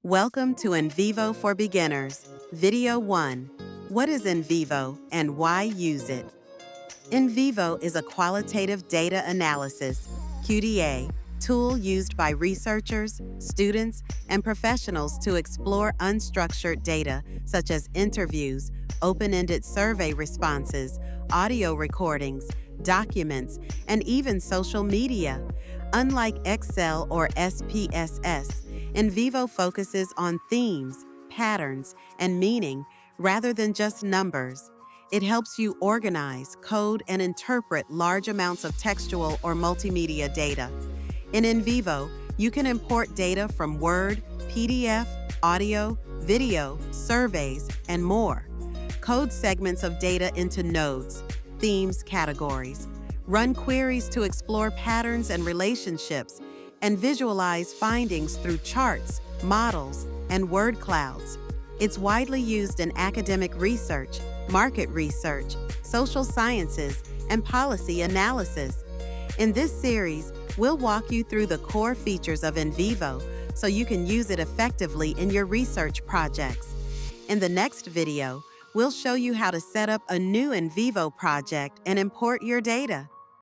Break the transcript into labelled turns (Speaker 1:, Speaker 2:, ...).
Speaker 1: Welcome to NVivo for Beginners, Video 1. What is NVivo and why use it? NVivo is a qualitative data analysis (QDA) tool used by researchers, students, and professionals to explore unstructured data such as interviews, open-ended survey responses, audio recordings, documents, and even social media. Unlike Excel or SPSS, NVivo focuses on themes, patterns, and meaning rather than just numbers. It helps you organize, code, and interpret large amounts of textual or multimedia data. In NVivo, you can import data from Word, PDF, audio, video, surveys, and more. Code segments of data into nodes, themes, categories. Run queries to explore patterns and relationships, and visualize findings through charts, models, and word clouds. It's widely used in academic research, market research, social sciences, and policy analysis. In this series, we'll walk you through the core features of NVivo so you can use it effectively in your research projects. In the next video, we'll show you how to set up a new NVivo project and import your data.